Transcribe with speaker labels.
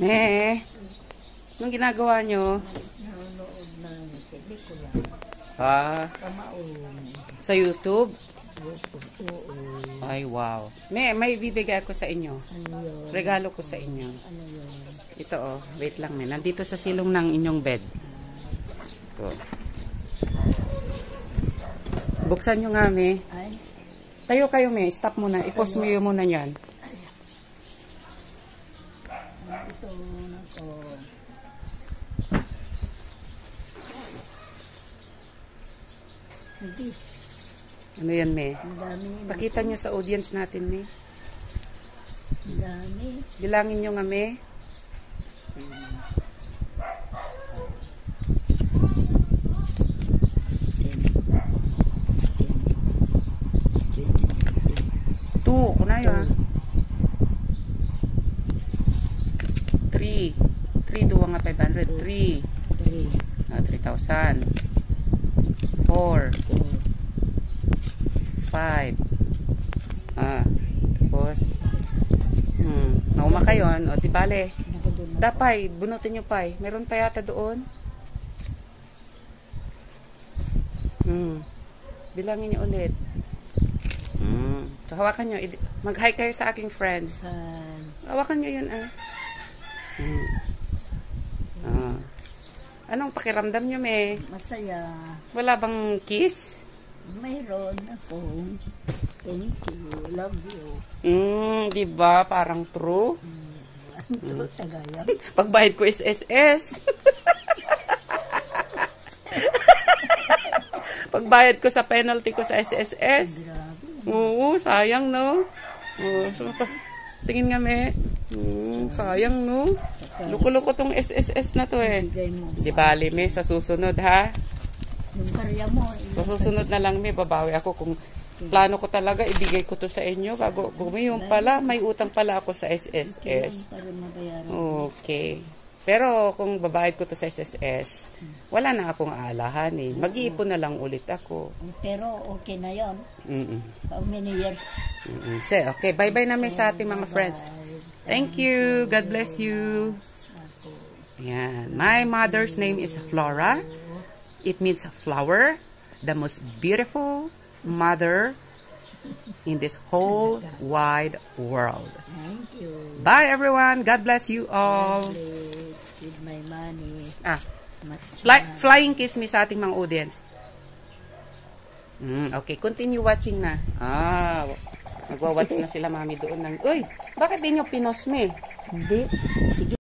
Speaker 1: Anong ginagawa nyo?
Speaker 2: Nanonood ng pelikula.
Speaker 1: Sa YouTube?
Speaker 2: Oo.
Speaker 1: Ay, wow. May bibigay ako sa inyo.
Speaker 2: Ano yun?
Speaker 1: Regalo ko sa inyo.
Speaker 2: Ano yun?
Speaker 1: Ito wait lang nandito sa silong ng inyong bed. Ito. Buksan nyo nga,
Speaker 2: Ay.
Speaker 1: Tayo kayo, stop muna. I-pause mo yun muna yan.
Speaker 2: Ito na to. Hindi.
Speaker 1: Ano yan,
Speaker 2: Ang dami.
Speaker 1: Pakita nyo sa audience natin,
Speaker 2: Ang dami.
Speaker 1: Bilangin nyo nga, Two, kunayo, 3 duwa nga 500. 3 3,000. 4 5 tapos nauma kayo, o di bale dapay, bunutin nyo pay, meron pa yata doon. Bilangin nyo ulit. So hawakan nyo, mag-hi kayo sa aking friends. Hawakan nyo yun. Anong pakiramdam nyo,
Speaker 2: Masaya.
Speaker 1: Wala bang kiss?
Speaker 2: Mayroon ako. Thank you. Love you.
Speaker 1: Diba? Parang true.
Speaker 2: True tagayan.
Speaker 1: Pagbayad ko is SS. Pagbayad ko sa penalty ko sa SSS.
Speaker 2: Grabe.
Speaker 1: Oo, sayang, no? Tingin nga, sayang, no? Luko-luko tong SSS na to, Di bali, sa susunod, ha?
Speaker 2: Yung karya mo.
Speaker 1: Sa susunod na lang, babawi ako kung plano ko talaga, ibigay ko to sa inyo. Bago, yung pala, may utang pala ako sa SSS. Okay. Pero kung babayad ko to sa SSS, wala na akong aalahan, Mag-iipon na lang ulit ako.
Speaker 2: Pero okay na yon. How many years?
Speaker 1: Okay, bye-bye na sa ating mga friends. Thank you. God bless you. Ayan. My mother's name is Flora. It means flower. The most beautiful mother in this whole wide world.
Speaker 2: Thank you.
Speaker 1: Bye, everyone. God bless you all.
Speaker 2: God bless with my money.
Speaker 1: Flying kiss me sa ating mga audience. Okay, continue watching na. Magwa-watch na sila, mami, doon. Uy, bakit di nyo pinos,
Speaker 2: Hindi. Sige.